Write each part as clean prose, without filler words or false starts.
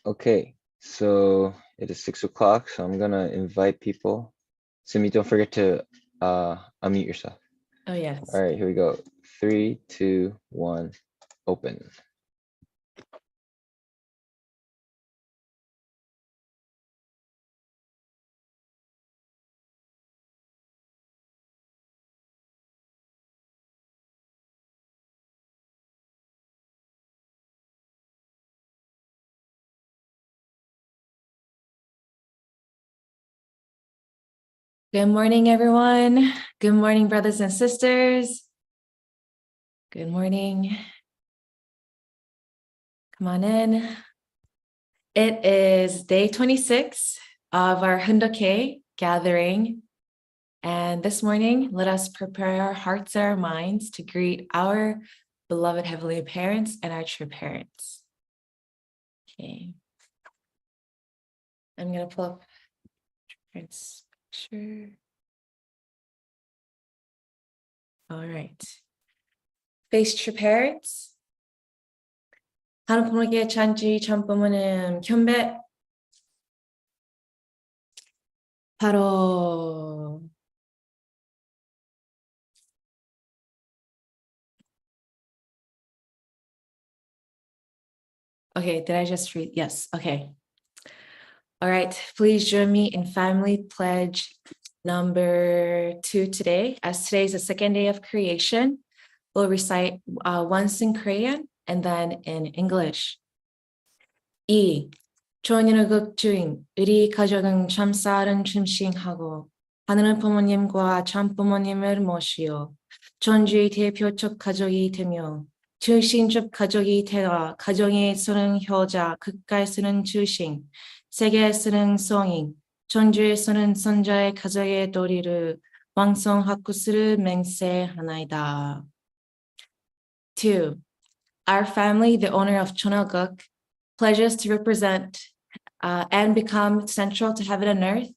Okay, so it is 6 o'clock, so I'm gonna invite people. Simi, don't forget to unmute yourself. Oh, yes. All right, here we go. 3, 2, 1, open. Good morning, everyone. Good morning, brothers and sisters. Good morning. Come on in. It is day 26 of our Hundoke gathering. And this morning, let us prepare our hearts and our minds to greet our beloved Heavenly Parents and our true parents. Okay. I'm going to pull up parents' picture. All right. Face true parents. 하나님 부모에게 찬지 전부모님 경배. 바로 Okay, did I just read? Yes, okay. All right, please join me in family pledge number 2 today. As today is the second day of creation, we'll recite once in Korean and then in English. 2. 초년의 극주인 우리 가족은 참사른 춤싱하고 하늘은 부모님과 참부모님을 모시어 전주의 대표적 가족이 되며 주신적 가족이 되어 가정에 쓰는 효자, 국가에 쓰는 주신, 세계에 쓰는 성인, 전주에 쓰는 선자의 가족의 도리를 왕성하구스를 맹세하나이다. 2. Our family, the owner of Chonoguk, pledges to represent and become central to heaven and earth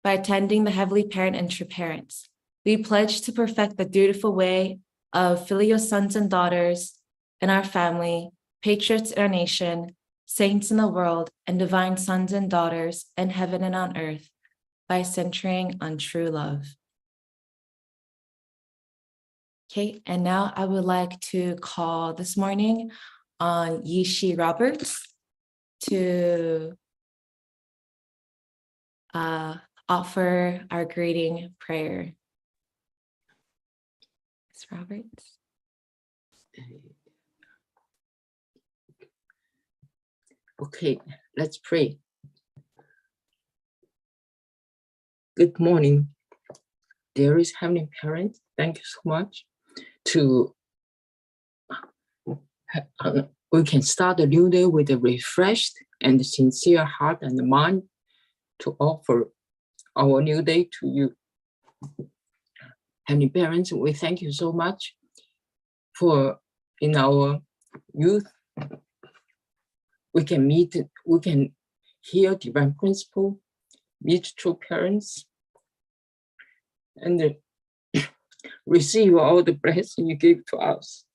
by attending the heavenly parent and true parents. We pledge to perfect the dutiful way of filial sons and daughters in our family, patriots in our nation, saints in the world, and divine sons and daughters in heaven and on earth by centering on true love. Okay, and now I would like to call this morning on Yishi Roberts to offer our greeting prayer. Ms. Roberts. Okay, let's pray. Good morning, dearest Heavenly Parent. Thank you so much. We can start a new day with a refreshed and sincere heart and mind to offer our new day to you. Heavenly Parents, we thank you so much for in our youth, we can hear divine principle, meet true parents, and receive all the blessing you give to us.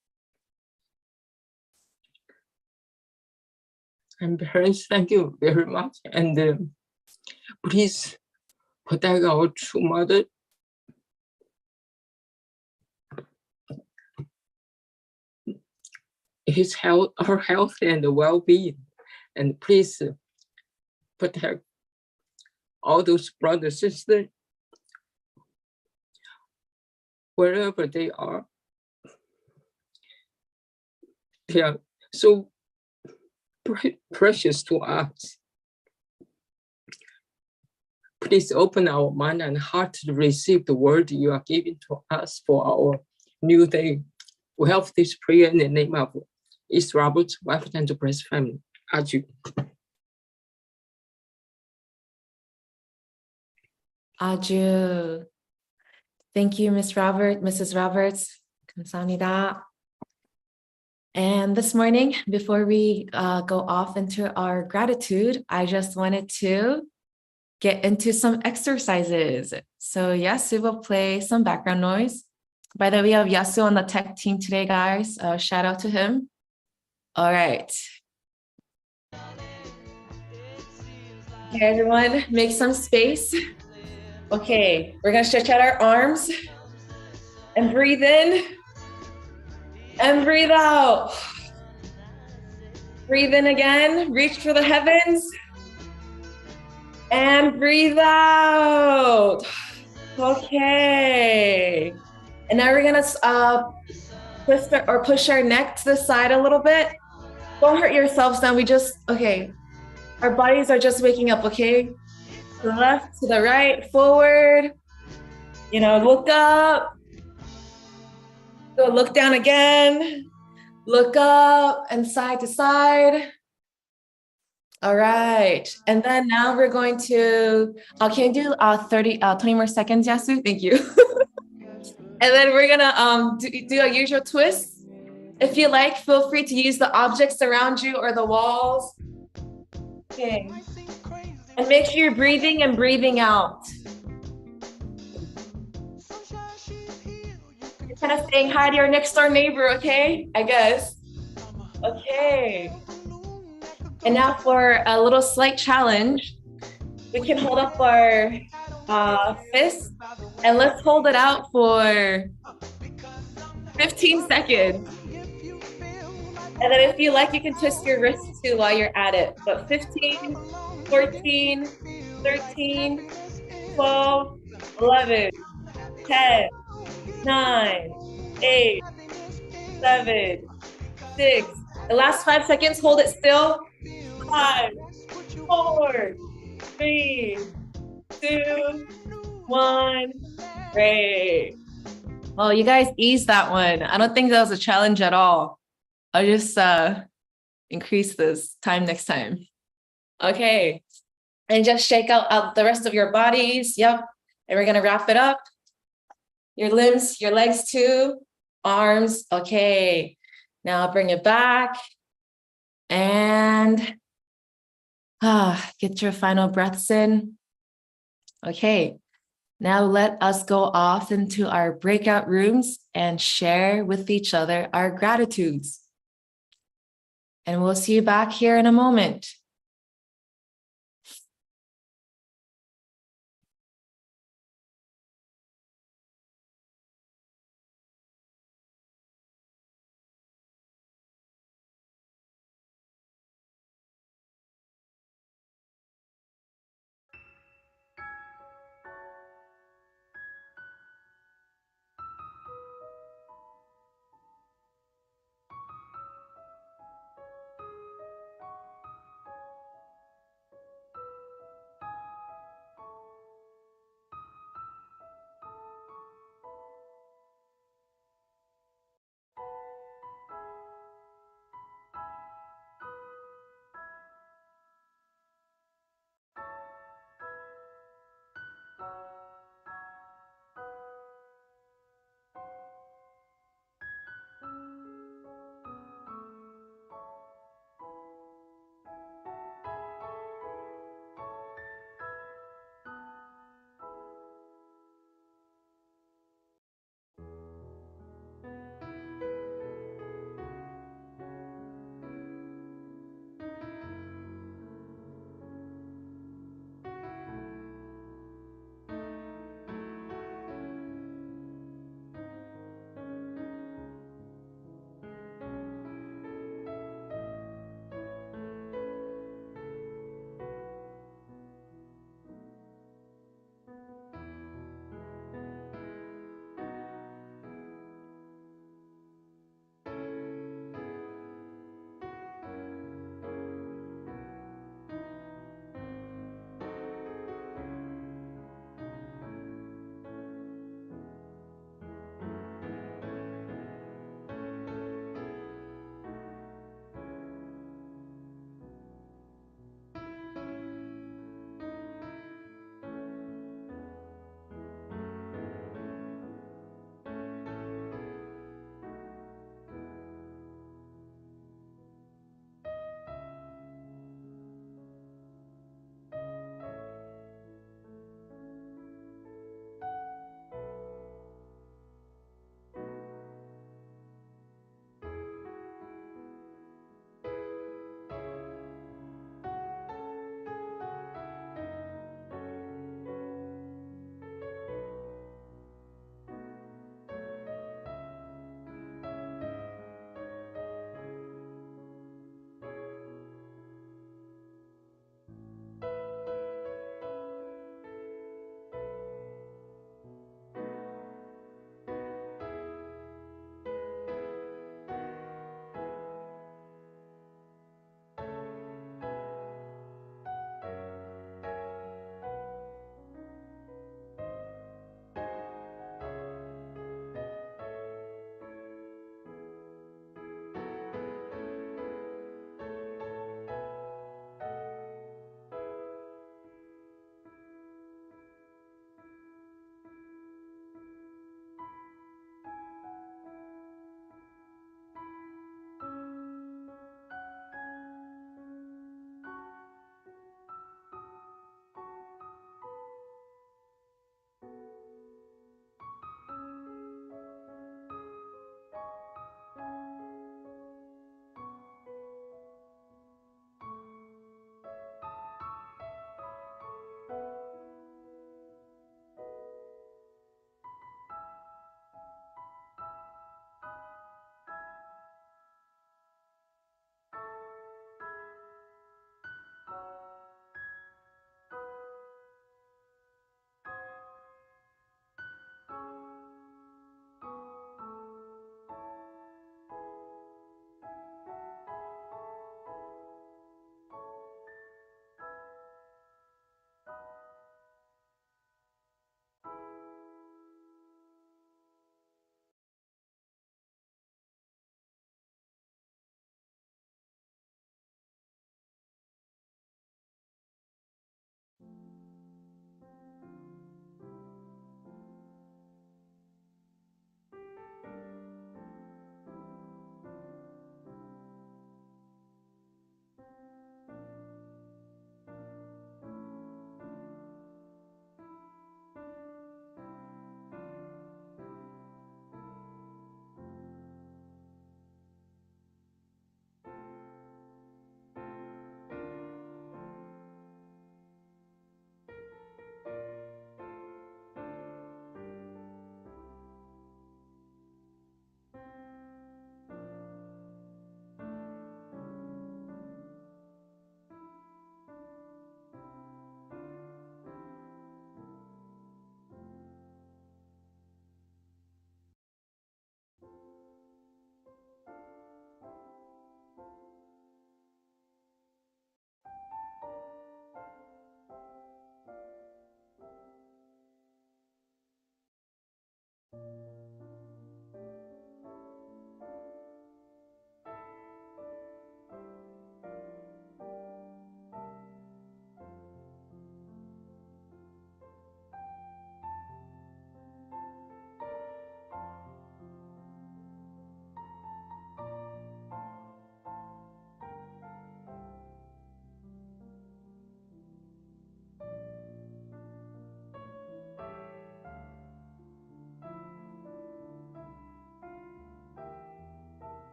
And parents, thank you very much. And please protect our true mother. Her health and well-being. And please protect all those brothers and sisters wherever they are. They are so precious to us. Please open our mind and heart to receive the word you are giving to us for our new day. We have this prayer in the name of East Roberts, wife and enterprise family. Aju. Aju. Thank you, Mrs. Roberts. 감사합니다. And this morning, before we go off into our gratitude, I just wanted to get into some exercises. So yes, we will play some background noise. By the way, we have Yasu on the tech team today, guys. Shout out to him. All right. Okay, everyone, make some space. Okay, we're gonna stretch out our arms and breathe in and breathe out. Breathe in again, reach for the heavens and breathe out. Okay. And now we're gonna twist or push our neck to the side a little bit. Don't hurt yourselves now. Okay. Our bodies are just waking up, okay? To the left, to the right, forward. Look up. Go look down again. Look up and side to side. All right. And then now we're going to, can you do 20 more seconds, Yasu? Thank you. And then we're gonna do a usual twist. If you like, feel free to use the objects around you or the walls. Okay. And make sure you're breathing and breathing out. You're kind of saying hi to your next door neighbor, okay? I guess. Okay. And now for a little slight challenge, we can hold up our fist and let's hold it out for 15 seconds. And then if you like, you can twist your wrist too while you're at it. But 15, 14, 13, 12, 11, 10, 9, 8, 7, 6. The last 5 seconds, hold it still. 5, 4, 3, 2, 1. Great. Well, you guys eased that one. I don't think that was a challenge at all. I'll just increase this time next time. Okay. And just shake out the rest of your bodies. Yep. And we're going to wrap it up. Your limbs, your legs too. Arms. Okay. Now bring it back. And get your final breaths in. Okay. Now let us go off into our breakout rooms and share with each other our gratitudes. And we'll see you back here in a moment.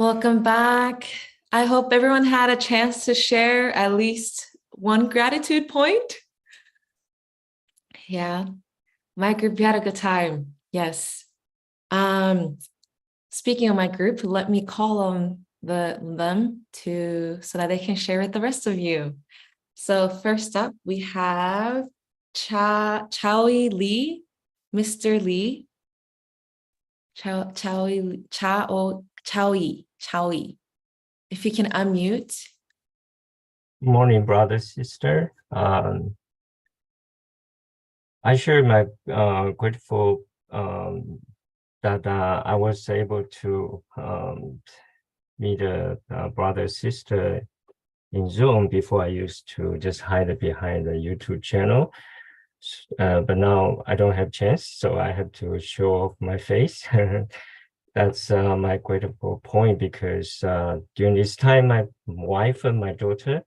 Welcome back. I hope everyone had a chance to share at least one gratitude point. Yeah, my group, you had a good time. Yes. Speaking of my group, let me call on them so that they can share with the rest of you. So first up, we have Chowie Lee, Mr. Lee. Chowie. If you can unmute. Morning, brother, sister. I share my grateful that I was able to meet a brother, sister in Zoom. Before I used to just hide behind the YouTube channel. But now I don't have chance, so I have to show off my face. That's my grateful point, because during this time, my wife and my daughter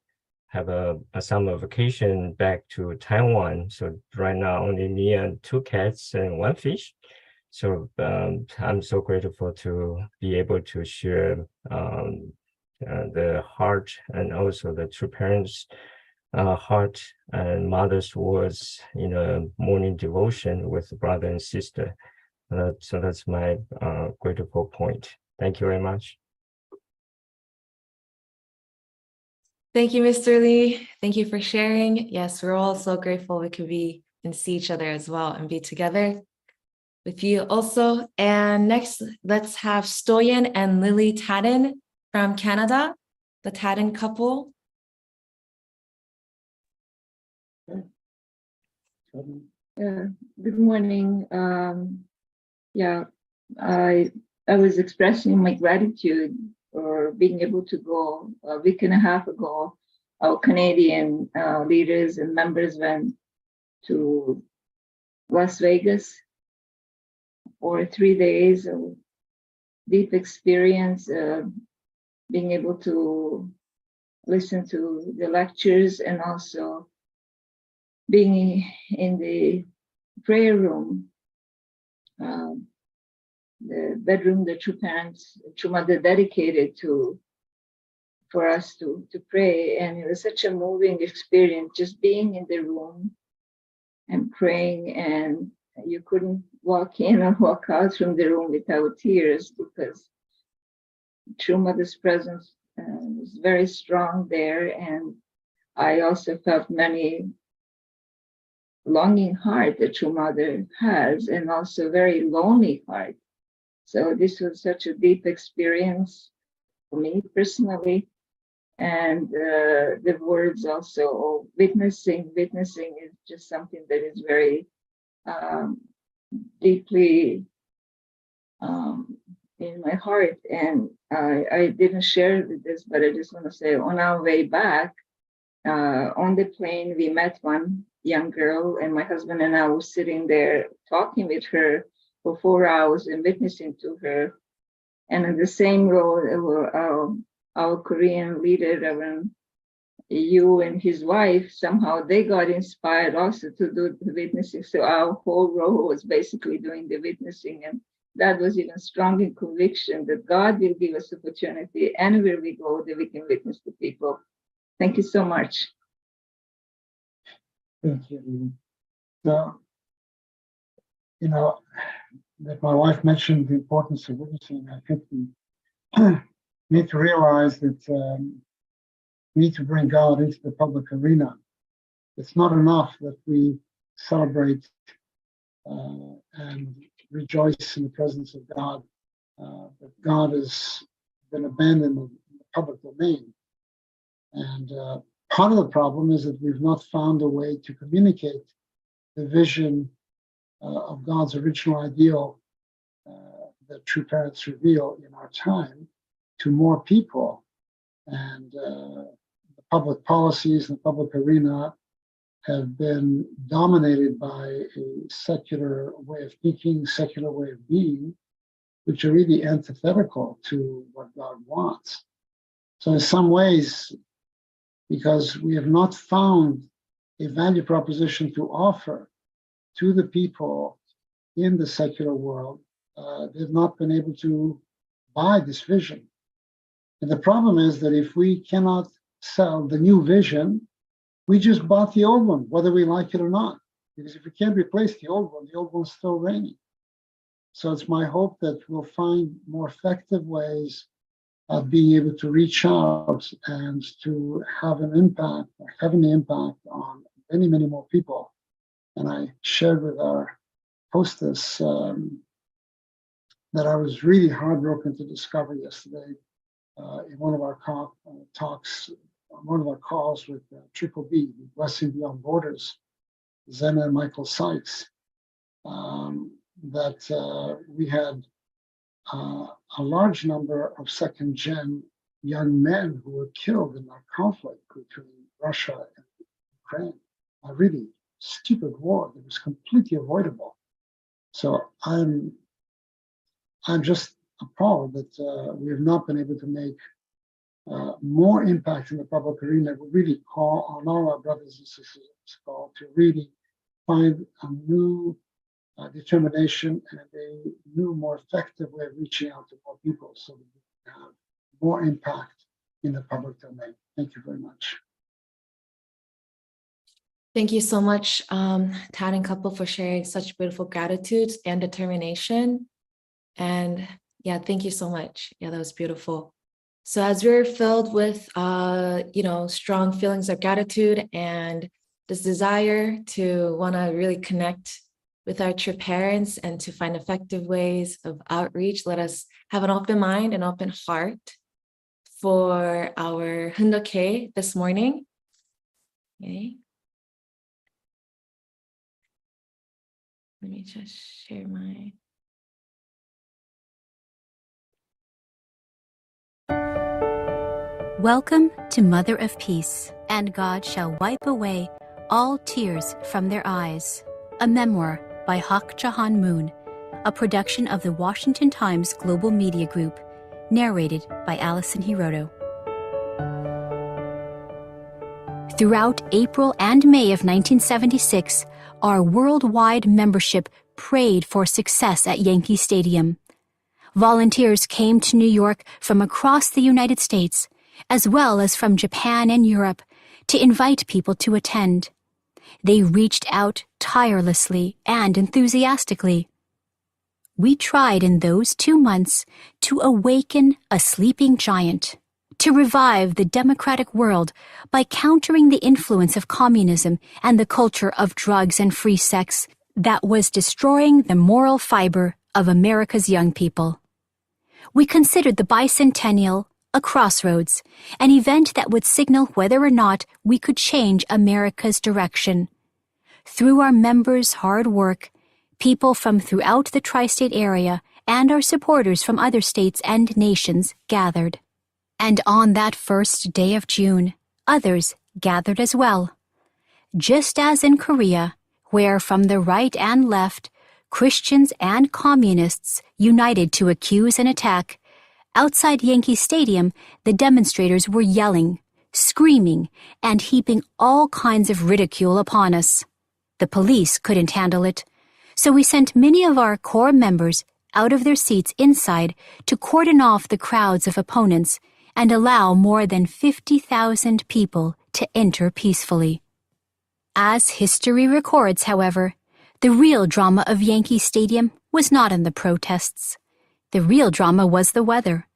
have a summer vacation back to Taiwan. So right now, only me and 2 cats and 1 fish. So I'm so grateful to be able to share the heart and also the true parents' heart and mother's words in a morning devotion with brother and sister. So that's my grateful point. Thank you very much. Thank you, Mr. Lee. Thank you for sharing. Yes, we're all so grateful we could be and see each other as well and be together with you also. And next, let's have Stoyan and Lily Tadden from Canada, the Tadden couple. Good morning. I was expressing my gratitude for being able to go a week and a half ago. Our Canadian leaders and members went to Las Vegas for 3 days of deep experience, being able to listen to the lectures and also being in the prayer room, the bedroom the true parents, true mother dedicated for us to pray. And it was such a moving experience, just being in the room and praying, and you couldn't walk in or walk out from the room without tears, because true mother's presence was very strong there. And I also felt many longing heart that true mother has, and also very lonely heart. So this was such a deep experience for me personally. And the words also, witnessing is just something that is very deeply in my heart. And I didn't share this, but I just want to say, on our way back, on the plane, we met one young girl, and my husband and I were sitting there talking with her for 4 hours and witnessing to her. And in the same row, our Korean leader, Reverend Yu, and his wife, somehow they got inspired also to do the witnessing. So our whole row was basically doing the witnessing. And that was even strong in conviction that God will give us opportunity anywhere we go that we can witness to people. Thank you so much. Thank you. So, that my wife mentioned the importance of witnessing. I think we need to realize that we need to bring God into the public arena. It's not enough that we celebrate and rejoice in the presence of God, but God has been abandoned in the public domain. And part of the problem is that we've not found a way to communicate the vision of God's original ideal that true parents reveal in our time to more people. And the public policies in the public arena have been dominated by a secular way of thinking, secular way of being, which are really antithetical to what God wants. So in some ways, because we have not found a value proposition to offer to the people in the secular world, they've not been able to buy this vision. And the problem is that if we cannot sell the new vision, we just bought the old one, whether we like it or not. Because if we can't replace the old one's still reigning. So it's my hope that we'll find more effective ways of being able to reach out and to have an impact, a heavenly impact on many, many more people. And I shared with our hostess that I was really heartbroken to discover yesterday in one of our talks, one of our calls with Triple B, Blessing Beyond Borders, Zen and Michael Sykes, that we had a large number of second-gen young men who were killed in that conflict between Russia and Ukraine. A really stupid war that was completely avoidable. So I'm just appalled that we have not been able to make more impact in the public arena. We really call on all our brothers and sisters on this call to really find a new determination and a new, more effective way of reaching out to more people so that we can have more impact in the public domain. Thank you very much. Thank you so much, Tad and couple, for sharing such beautiful gratitudes and determination. And yeah, thank you so much. Yeah, that was beautiful. So as we're filled with, strong feelings of gratitude and this desire to want to really connect with our true parents and to find effective ways of outreach, let us have an open mind and open heart for our Hundoke this morning. Okay. Let me just share my. Welcome to Mother of Peace, and God shall wipe away all tears from their eyes. A memoir by Hak Jahan Moon, a production of the Washington Times Global Media Group, narrated by Alison Hiroto. Throughout April and May of 1976, our worldwide membership prayed for success at Yankee Stadium. Volunteers came to New York from across the United States, as well as from Japan and Europe, to invite people to attend. They reached out tirelessly and enthusiastically. We tried in those 2 months to awaken a sleeping giant, to revive the democratic world by countering the influence of communism and the culture of drugs and free sex that was destroying the moral fiber of America's young people. We considered the bicentennial a crossroads, an event that would signal whether or not we could change America's direction. Through our members' hard work, people from throughout the tri-state area and our supporters from other states and nations gathered. And on that first day of June, others gathered as well. Just as in Korea, where from the right and left, Christians and communists united to accuse and attack, outside Yankee Stadium, the demonstrators were yelling, screaming, and heaping all kinds of ridicule upon us. The police couldn't handle it, so we sent many of our core members out of their seats inside to cordon off the crowds of opponents and allow more than 50,000 people to enter peacefully. As history records, however, the real drama of Yankee Stadium was not in the protests. The real drama was the weather.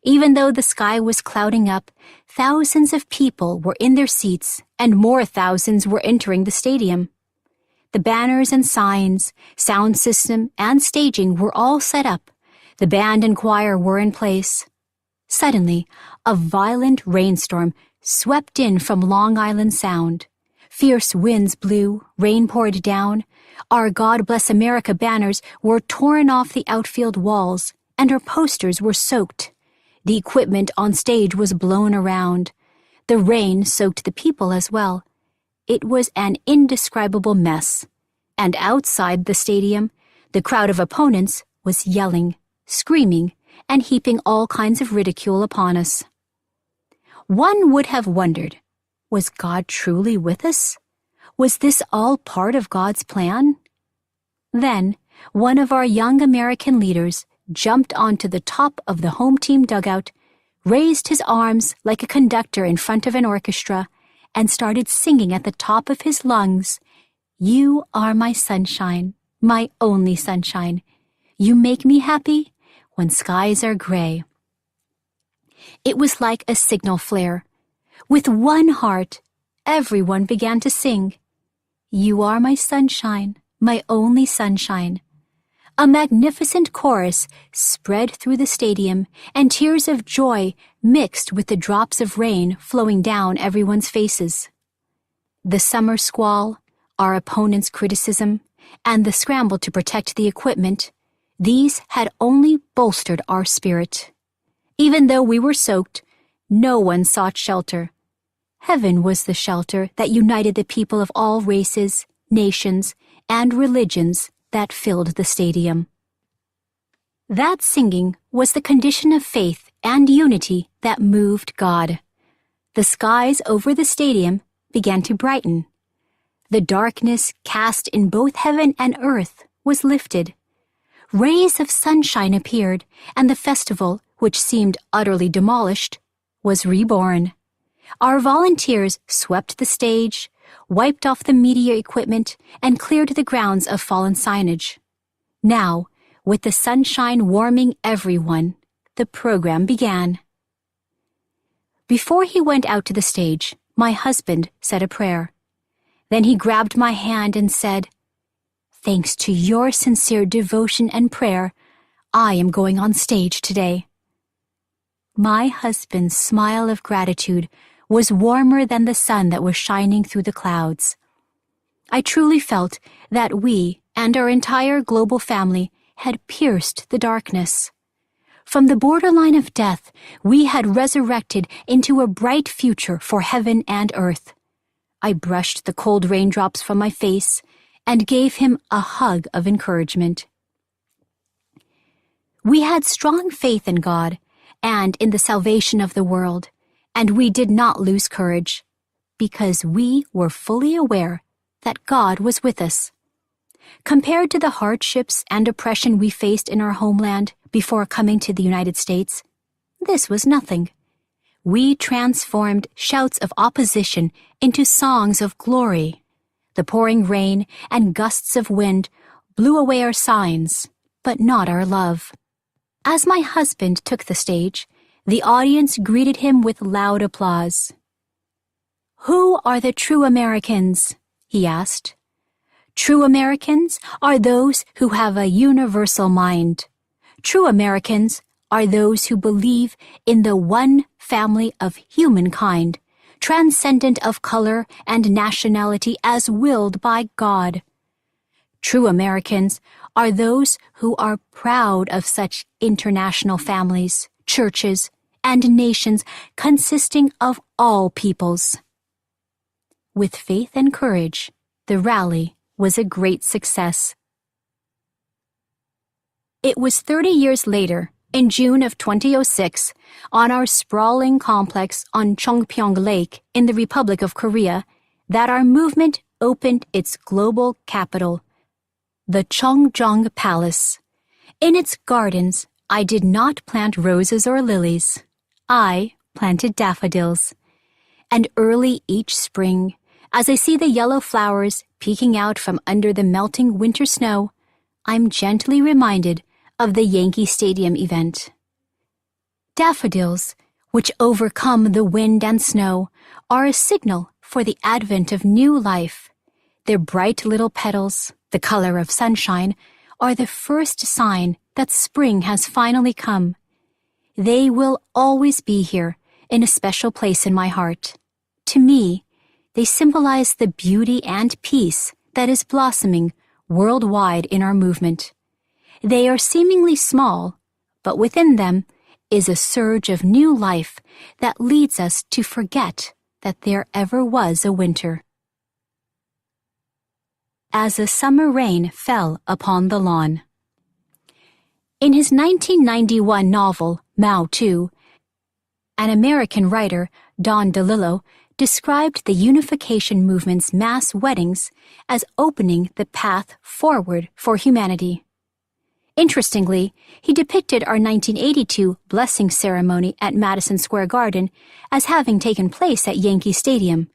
Even though the sky was clouding up, thousands of people were in their seats and more thousands were entering the stadium. The banners and signs, sound system, and staging were all set up. The band and choir were in place. Suddenly, a violent rainstorm swept in from Long Island Sound. Fierce winds blew, rain poured down. Our God Bless America banners were torn off the outfield walls, and our posters were soaked. The equipment on stage was blown around. The rain soaked the people as well. It was an indescribable mess. And outside the stadium, the crowd of opponents was yelling, screaming, and heaping all kinds of ridicule upon us. One would have wondered, was God truly with us? Was this all part of God's plan? Then, one of our young American leaders jumped onto the top of the home team dugout, raised his arms like a conductor in front of an orchestra, and started singing at the top of his lungs, "You are my sunshine, my only sunshine. You make me happy when skies are gray." It was like a signal flare. With one heart, everyone began to sing, "You are my sunshine, my only sunshine." A magnificent chorus spread through the stadium, and tears of joy mixed with the drops of rain flowing down everyone's faces. The summer squall, our opponent's criticism, and the scramble to protect the equipment, these had only bolstered our spirit. Even though we were soaked, no one sought shelter. Heaven was the shelter that united the people of all races, nations, and religions that filled the stadium. That singing was the condition of faith and unity that moved God. The skies over the stadium began to brighten. The darkness cast in both heaven and earth was lifted. Rays of sunshine appeared, and the festival, which seemed utterly demolished, was reborn. Our volunteers swept the stage, wiped off the media equipment, and cleared the grounds of fallen signage. Now, with the sunshine warming everyone, the program began. Before he went out to the stage, my husband said a prayer. Then he grabbed my hand and said, "Thanks to your sincere devotion and prayer, I am going on stage today." My husband's smile of gratitude was warmer than the sun that was shining through the clouds. I truly felt that we and our entire global family had pierced the darkness. From the borderline of death, we had resurrected into a bright future for heaven and earth. I brushed the cold raindrops from my face and gave him a hug of encouragement. We had strong faith in God and in the salvation of the world, and we did not lose courage, because we were fully aware that God was with us. Compared to the hardships and oppression we faced in our homeland before coming to the United States, this was nothing. We transformed shouts of opposition into songs of glory. The pouring rain and gusts of wind blew away our signs, but not our love. As my husband took the stage, the audience greeted him with loud applause. "Who are the true Americans?" he asked. "True Americans are those who have a universal mind. True Americans are those who believe in the one family of humankind, transcendent of color and nationality as willed by God. True Americans are those who are proud of such international families, churches, and nations consisting of all peoples." With faith and courage, the rally was a great success. It was 30 years later, in June of 2006, on our sprawling complex on Chongpyong Lake in the Republic of Korea, that our movement opened its global capital, the Cheongjong Palace. In its gardens, I did not plant roses or lilies. I planted daffodils. And early each spring, as I see the yellow flowers peeking out from under the melting winter snow, I'm gently reminded of the Yankee Stadium event. Daffodils, which overcome the wind and snow, are a signal for the advent of new life. Their bright little petals, the color of sunshine, are the first sign that spring has finally come. They will always be here in a special place in my heart. To me, they symbolize the beauty and peace that is blossoming worldwide in our movement. They are seemingly small, but within them is a surge of new life that leads us to forget that there ever was a winter. As a summer rain fell upon the lawn. In his 1991 novel, Mao II, an American writer, Don DeLillo, described the unification movement's mass weddings as opening the path forward for humanity. Interestingly, he depicted our 1982 blessing ceremony at Madison Square Garden as having taken place at Yankee Stadium.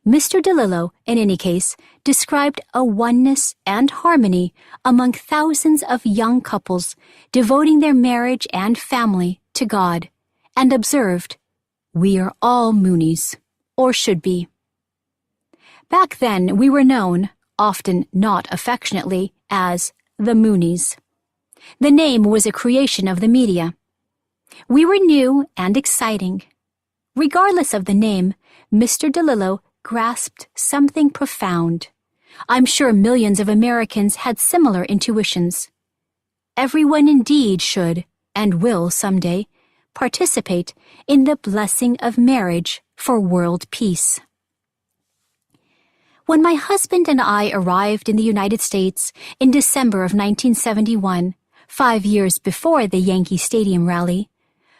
Mr. DeLillo, in any case, described a oneness and harmony among thousands of young couples devoting their marriage and family to God, and observed, "We are all Moonies, or should be." Back then, we were known, often not affectionately, as the Moonies. The name was a creation of the media. We were new and exciting. Regardless of the name, Mr. DeLillo grasped something profound. I'm sure millions of Americans had similar intuitions. Everyone indeed should, and will someday, participate in the blessing of marriage for world peace. When my husband and I arrived in the United States in December of 1971, 5 years before the Yankee Stadium rally,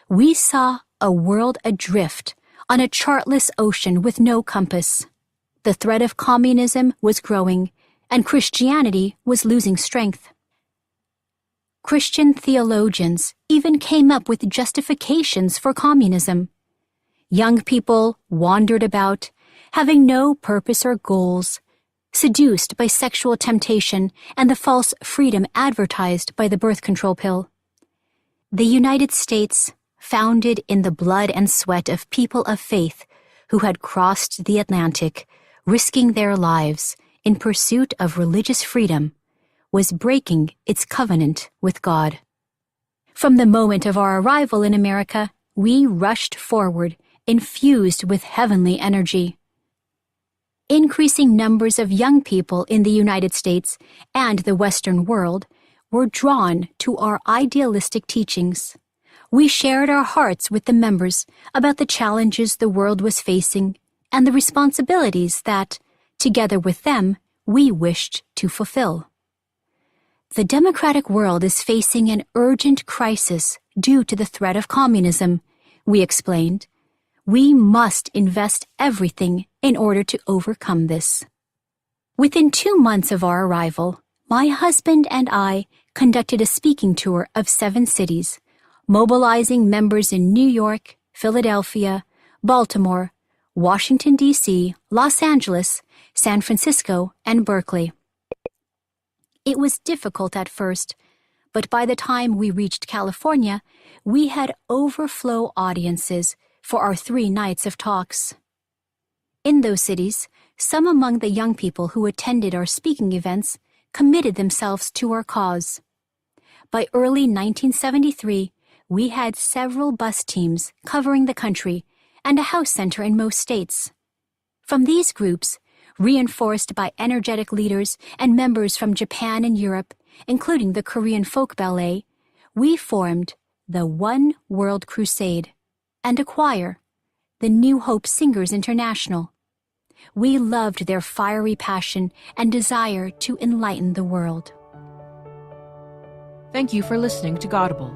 we saw a world adrift on a chartless ocean with no compass. The threat of communism was growing, and Christianity was losing strength. Christian theologians even came up with justifications for communism. Young people wandered about, having no purpose or goals, seduced by sexual temptation and the false freedom advertised by the birth control pill. The United States, founded in the blood and sweat of people of faith who had crossed the Atlantic, risking their lives in pursuit of religious freedom, was breaking its covenant with God. From the moment of our arrival in America, we rushed forward, infused with heavenly energy. Increasing numbers of young people in the United States and the Western world were drawn to our idealistic teachings. We shared our hearts with the members about the challenges the world was facing and the responsibilities that, together with them, we wished to fulfill. The democratic world is facing an urgent crisis due to the threat of communism, we explained. We must invest everything in order to overcome this. Within 2 months of our arrival, my husband and I conducted a speaking tour of 7 cities, mobilizing members in New York, Philadelphia, Baltimore, Washington, D.C., Los Angeles, San Francisco, and Berkeley. It was difficult at first, but by the time we reached California, we had overflow audiences for our 3 nights of talks. In those cities, some among the young people who attended our speaking events committed themselves to our cause. By early 1973, we had several bus teams covering the country and a house center in most states. From these groups, reinforced by energetic leaders and members from Japan and Europe, including the Korean folk ballet, we formed the One World Crusade and a choir, the New Hope Singers International. We loved their fiery passion and desire to enlighten the world. Thank you for listening to Godable.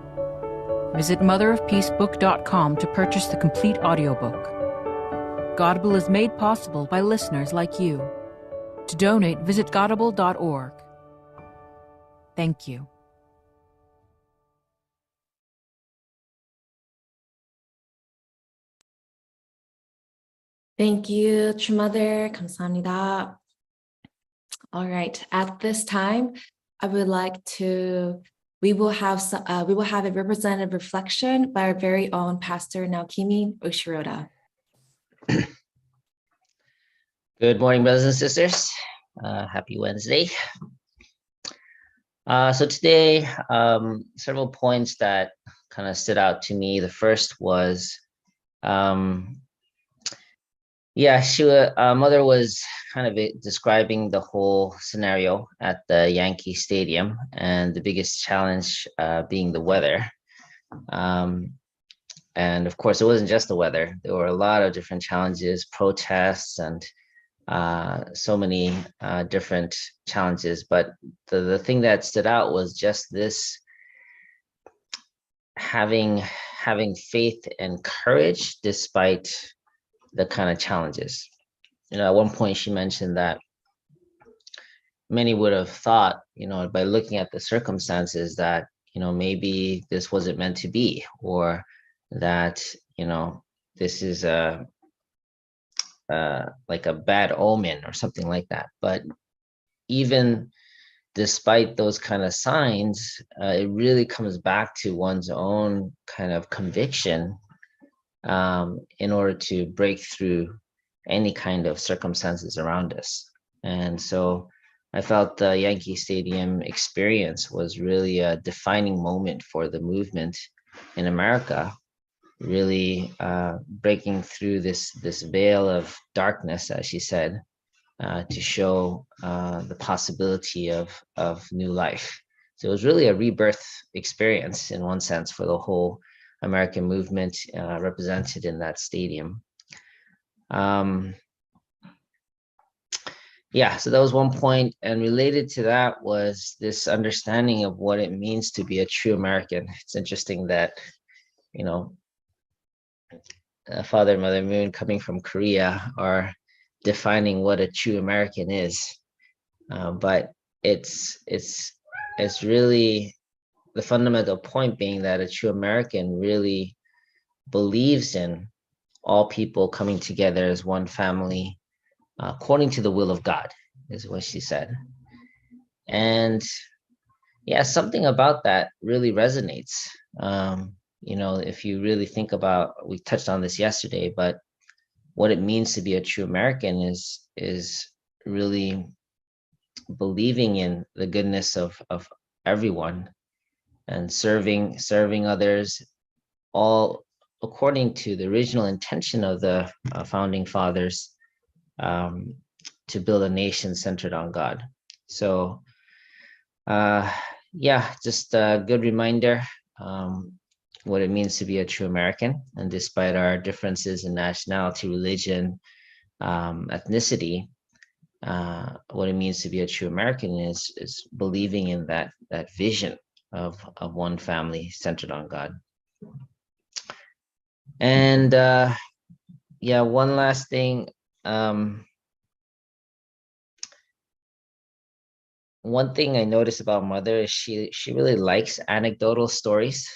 Visit motherofpeacebook.com to purchase the complete audiobook. Godable is made possible by listeners like you. To donate, visit godable.org. Thank you. Thank you, Mother. 감사합니다. All right. At this time, I would like to. We will have a representative reflection by our very own Pastor Naokimi Oshiroda. Good morning, brothers and sisters. Happy Wednesday. So today, several points that kind of stood out to me. The first was, Mother was kind of describing the whole scenario at the Yankee Stadium, and the biggest challenge being the weather. And of course, it wasn't just the weather. There were a lot of different challenges, protests, and so many different challenges. But the thing that stood out was just this having faith and courage despite the kind of challenges. At one point she mentioned that many would have thought, by looking at the circumstances that, maybe this wasn't meant to be, or that, this is like a bad omen or something like that. But even despite those kind of signs, it really comes back to one's own kind of conviction in order to break through any kind of circumstances around us. And so I felt the Yankee Stadium experience was really a defining moment for the movement in America, really breaking through this veil of darkness, as she said, to show the possibility of new life. So it was really a rebirth experience in one sense for the whole American movement represented in that stadium. Yeah, so that was one point. And related to that was this understanding of what it means to be a true American. It's interesting that, Father and Mother Moon, coming from Korea, are defining what a true American is. But it's really the fundamental point being that a true American really believes in all people coming together as one family, according to the will of God, is what she said. And yeah, something about that really resonates. If you really think about, we touched on this yesterday, but what it means to be a true American is really believing in the goodness of everyone and serving others, all according to the original intention of the founding fathers, to build a nation centered on God. So yeah, just a good reminder what it means to be a true American. And despite our differences in nationality, religion, ethnicity, what it means to be a true American is believing in that vision of one family centered on God. And yeah, one last thing. One thing I noticed about Mother is she really likes anecdotal stories.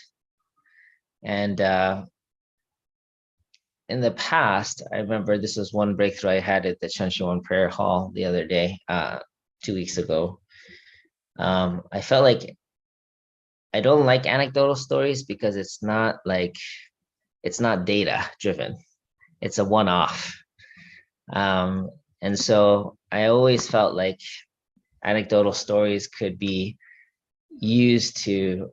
And in the past, I remember this was one breakthrough I had at the Chuncheon Prayer Hall the other day, 2 weeks ago. I felt like I don't like anecdotal stories because it's not data driven. It's a one-off. And so I always felt like anecdotal stories could be used to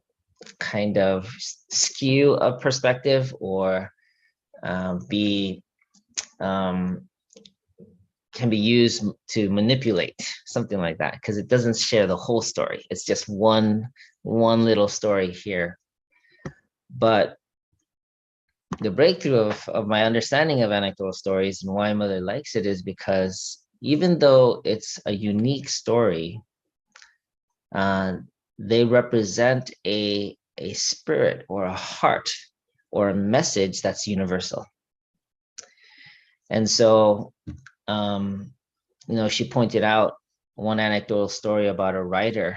kind of skew a perspective or can be used to manipulate, something like that, because it doesn't share the whole story. It's just one little story here. But the breakthrough of my understanding of anecdotal stories and why Mother likes it is because even though it's a unique story, they represent a spirit or a heart or a message that's universal. And so, she pointed out one anecdotal story about a writer,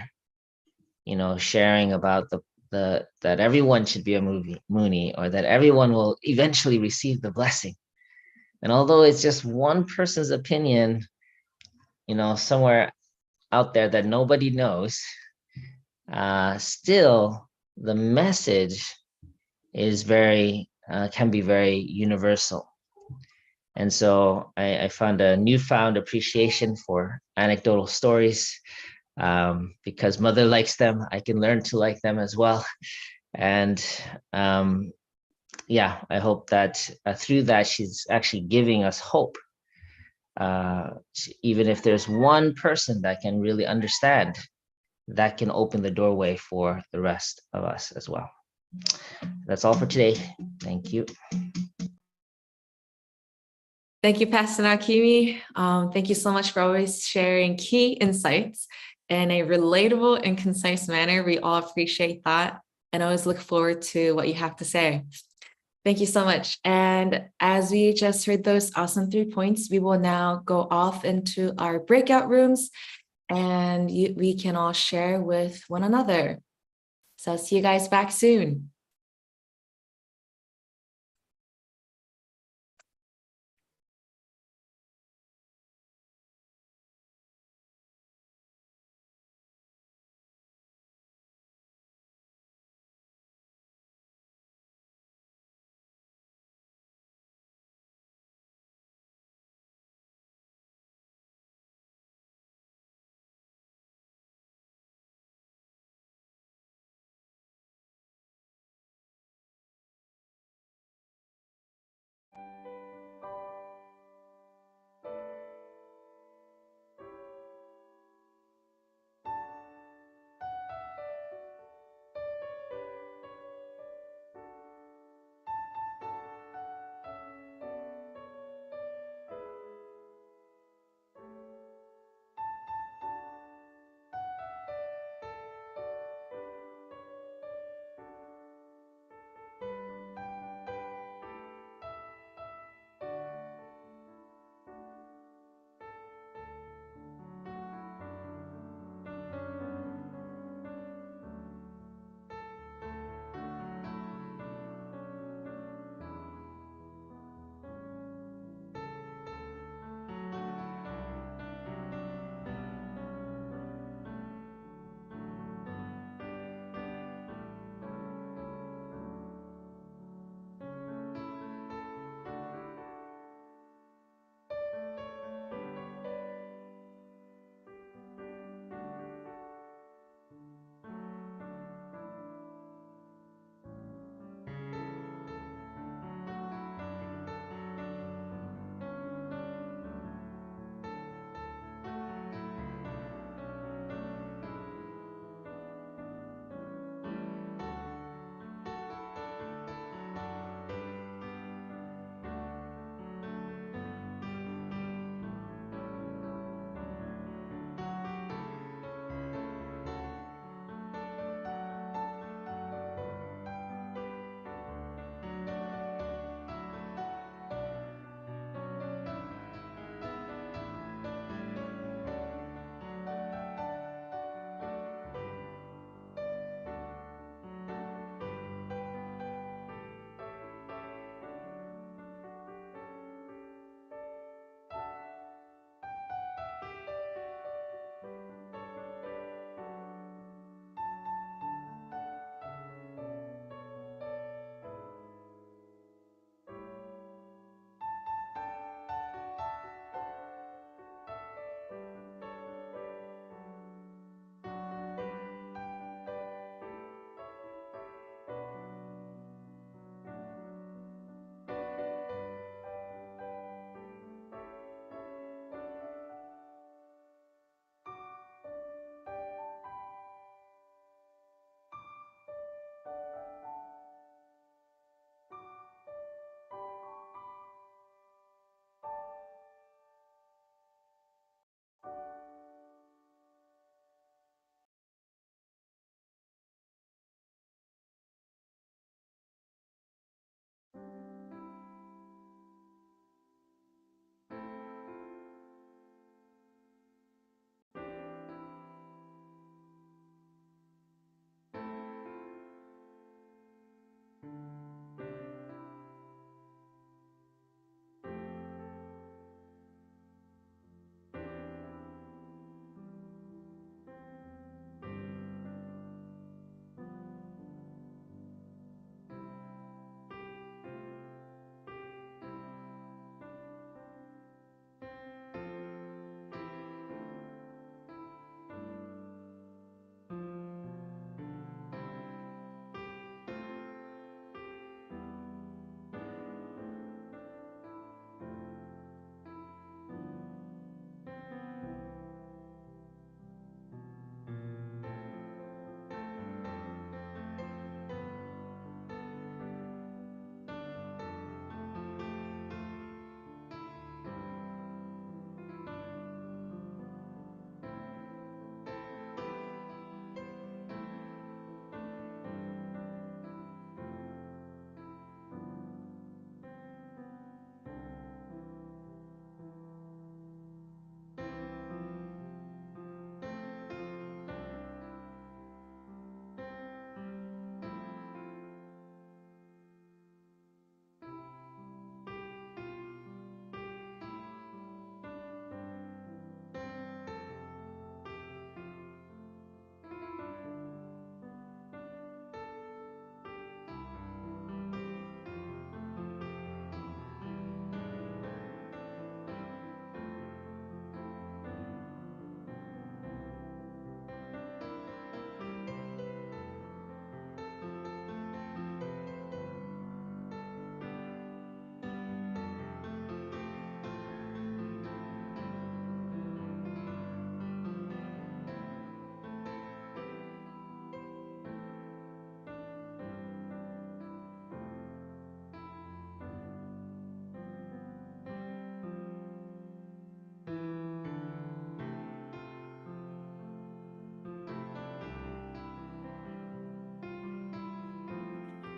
sharing about that everyone should be a Moonie, or that everyone will eventually receive the blessing. And although it's just one person's opinion, somewhere out there that nobody knows, still the message is can be very universal. And so I found a newfound appreciation for anecdotal stories. Because Mother likes them, I can learn to like them as well. And yeah, I hope that through that, she's actually giving us hope. Even if there's one person that can really understand, that can open the doorway for the rest of us as well. That's all for today. Thank you. Thank you, Pastor Nakimi. Thank you so much for always sharing key insights in a relatable and concise manner. We all appreciate that and always look forward to what you have to say. Thank you so much. And as we just heard those awesome 3 points, we will now go off into our breakout rooms and we can all share with one another. So I'll see you guys back soon.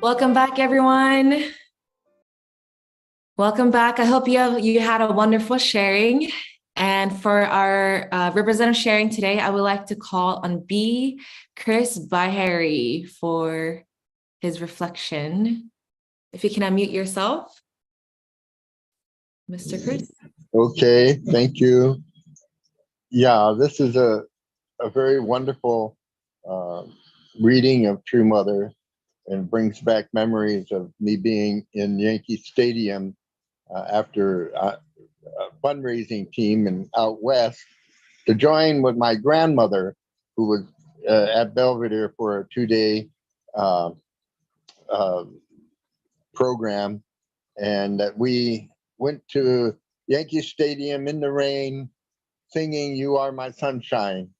Welcome back, everyone. Welcome back. I hope you had a wonderful sharing. And for our representative sharing today, I would like to call on B. Chris Bahari for his reflection. If you can unmute yourself, Mr. Chris. Okay, thank you. Yeah, this is a very wonderful reading of True Mother, and brings back memories of me being in Yankee Stadium after a fundraising team and out west to join with my grandmother, who was at Belvedere for a 2-day program, and that we went to Yankee Stadium in the rain, singing "You Are My Sunshine."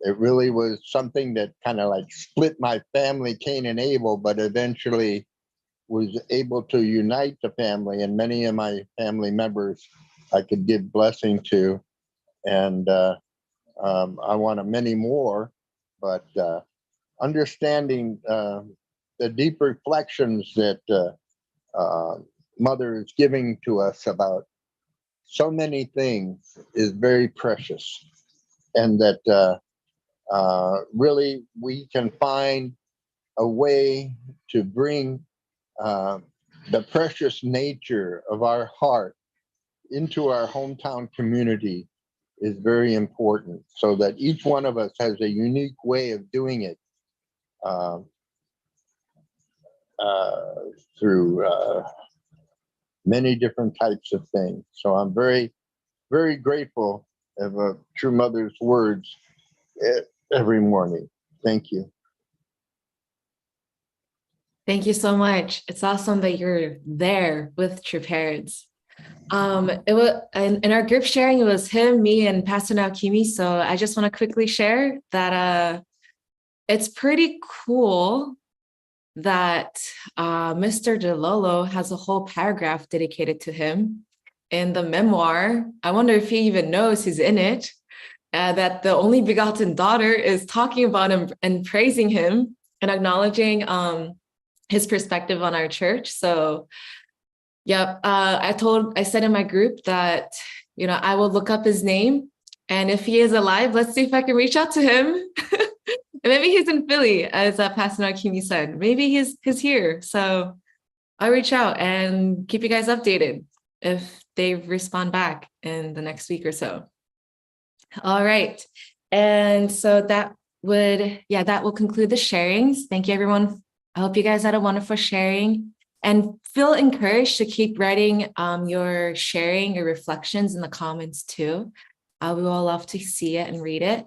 It really was something that kind of like split my family, Cain and Abel, but eventually was able to unite the family, and many of my family members I could give blessing to. And I want many more, but understanding the deep reflections that Mother is giving to us about so many things is very precious, and that really we can find a way to bring the precious nature of our heart into our hometown community is very important, so that each one of us has a unique way of doing it through many different types of things. So I'm very, very grateful of a True Mother's words every morning. Thank you. Thank you so much. It's awesome that you're there with True Parents. It was in our group sharing, it was him, me, and Pastor Naokimi. So I just want to quickly share that it's pretty cool that Mr. DeLolo has a whole paragraph dedicated to him in the memoir. I wonder if he even knows he's in it, that the only begotten daughter is talking about him and praising him and acknowledging his perspective on our church. So yep, I said in my group that, I will look up his name, and if he is alive, let's see if I can reach out to him. And maybe he's in Philly, as Pastor Nakimi said. Maybe he's here. So I'll reach out and keep you guys updated if they respond back in the next week or so. All right. And so that will conclude the sharings. Thank you, everyone. I hope you guys had a wonderful sharing, and feel encouraged to keep writing your sharing, your reflections in the comments too. We will love to see it and read it.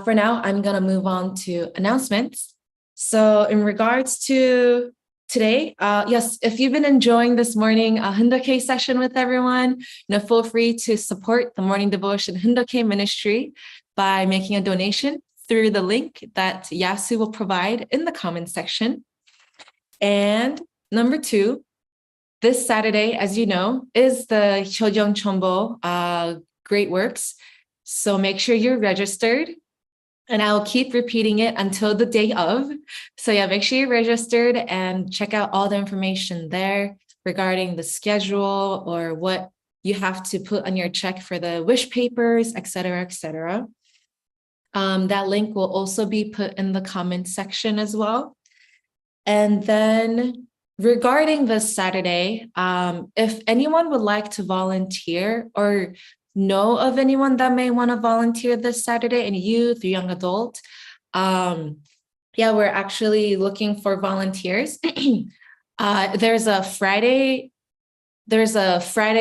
For now, I'm going to move on to announcements. So in regards to today, yes, if you've been enjoying this morning Hundoke session with everyone, feel free to support the morning devotion Hundoke ministry by making a donation through the link that Yasu will provide in the comment section. And number 2, this Saturday, as you know, is the Hyejeong Chombo Great Works. So make sure you're registered. And I'll keep repeating it until the day of. So yeah, make sure you're registered and check out all the information there regarding the schedule or what you have to put on your check for the wish papers, et cetera, et cetera. That link will also be put in the comment section as well. And then regarding this Saturday, if anyone would like to volunteer or know of anyone that may want to volunteer this Saturday, any youth or young adult, we're actually looking for volunteers. There's a Friday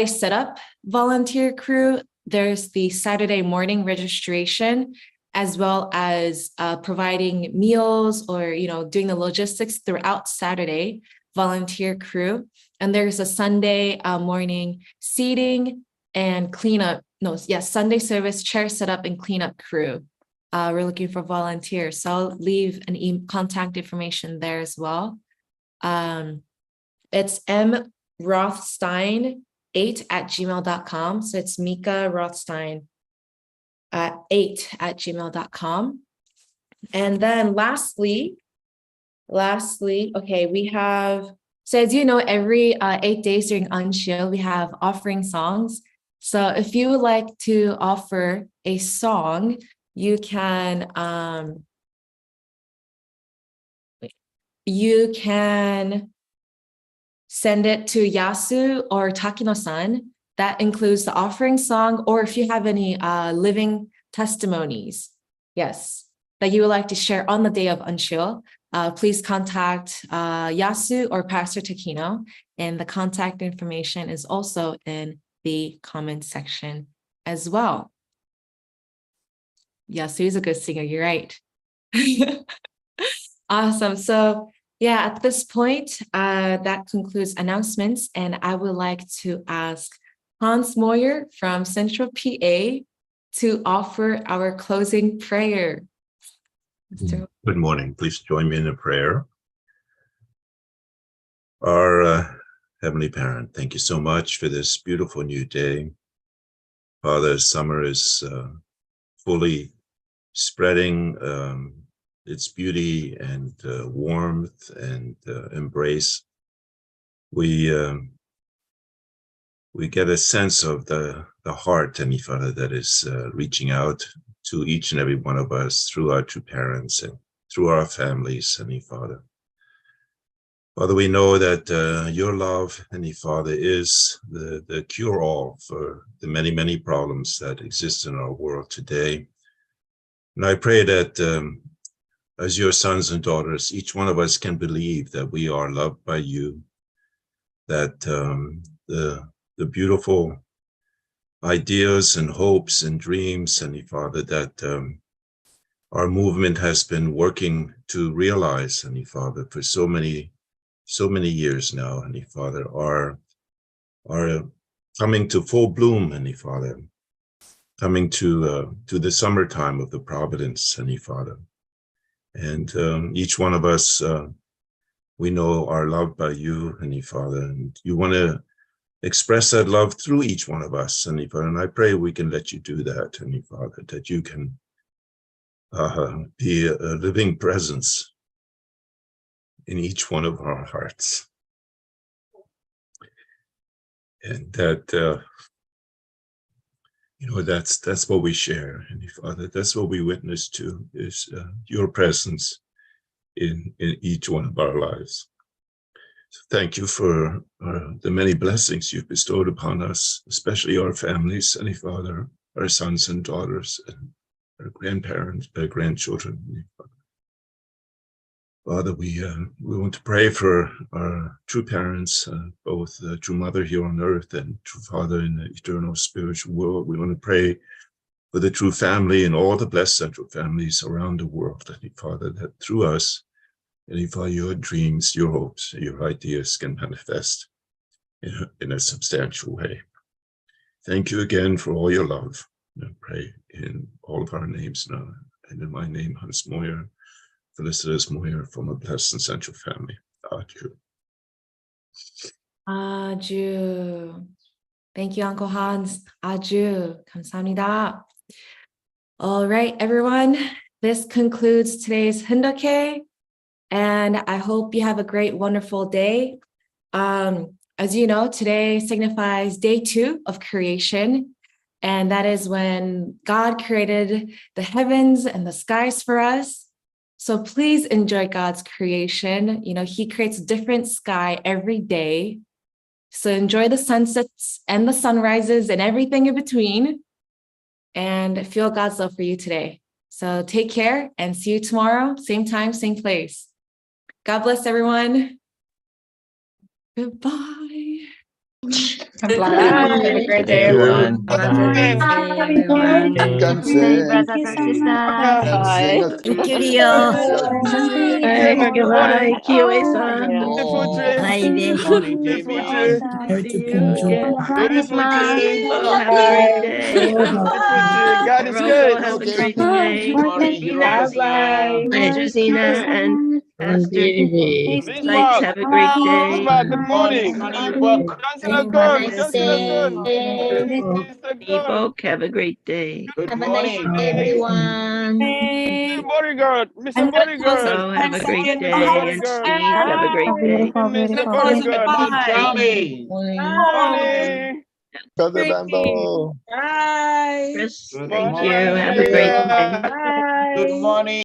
setup volunteer crew. There's the Saturday morning registration, as well as providing meals or doing the logistics throughout Saturday volunteer crew. And there's a Sunday morning seating and cleanup. Sunday service chair setup and cleanup crew. We're looking for volunteers. So I'll leave an contact information there as well. It's mrothstein8@gmail.com. So it's Mika Rothstein 8@gmail.com. And then lastly, lastly, okay, we have, so as you know, every 8 days during Anshil, we have offering songs. So if you would like to offer a song, you can send it to Yasu or Takino-san. That includes the offering song, or if you have any living testimonies, yes, that you would like to share on the day of Anshil, please contact Yasu or Pastor Takino, and the contact information is also in the comment section as well. Yasu is a good singer, you're right. Awesome. So yeah, at this point, that concludes announcements, and I would like to ask Hans Moyer from Central PA to offer our closing prayer. Good morning. Please join me in a prayer. Our Heavenly Parent, thank you so much for this beautiful new day. Father, summer is fully spreading its beauty and warmth and embrace. We get a sense of the heart, Heavenly Father, that is reaching out to each and every one of us through our two parents and through our families, Heavenly Father. Father, we know that your love, Heavenly Father, is the cure-all for the many, many problems that exist in our world today. And I pray that as your sons and daughters, each one of us can believe that we are loved by you, that the beautiful ideas and hopes and dreams, Heavenly Father, that our movement has been working to realize, Heavenly Father, for so many years now, Heavenly Father, are coming to full bloom, Heavenly Father, coming to the summertime of the providence, Heavenly Father. And each one of us, we know, are loved by you, Heavenly Father, and you want to express that love through each one of us, Heavenly Father. And I pray we can let you do that, Heavenly Father, that you can be a living presence in each one of our hearts. And that, that's what we share, Heavenly Father. That's what we witness to, is your presence in each one of our lives. So thank you for the many blessings you've bestowed upon us, especially our families, Heavenly Father, our sons and daughters, and our grandparents, grandchildren, Heavenly Father. Father, we want to pray for our true parents, both the true mother here on earth and true father in the eternal spiritual world. We want to pray for the true family and all the blessed central families around the world, Heavenly Father, that through us, Heavenly Father, your dreams, your hopes, your ideas can manifest in a substantial way. Thank you again for all your love. I pray in all of our names now, and in my name, Hans Moyer, Felicitas Moyer, from a blessed and central family. Adieu. Adieu. Thank you, Uncle Hans. Adieu. 감사합니다. All right, everyone. This concludes today's Hindoke, and I hope you have a great, wonderful day. As you know, today signifies day 2 of creation, and that is when God created the heavens and the skies for us. So please enjoy God's creation. You know, he creates a different sky every day. So enjoy the sunsets and the sunrises and everything in between, and feel God's love for you today. So take care and see you tomorrow, same time, same place. God bless everyone. Goodbye. Bye. Have a great day, everyone. Bye-bye. Bye. Thank you, Rio. Goodbye, Kiyoe-san. Wonderful trip. Good morning, Jamie. See you again. Beautiful trip. Oh, have a great day. God is good. Have a great day. Good morning, Hiroka. Pastor Zena and Pastor Lights, have a great day. Good morning. People, have a great day. Good morning. Everyone. Good morning. Bodyguard, Mr. I'm gonna close Bodyguard. it. Oh, have a great Second. day, Mr. and Bodyguard. Steve, have a great day. Mr. Close it. Bodyguard. Bye. Morning. Brother Ricky. Bamboo. Bye. Chris, Good thank you. morning, Have a great Leah. day. Bye. Good morning.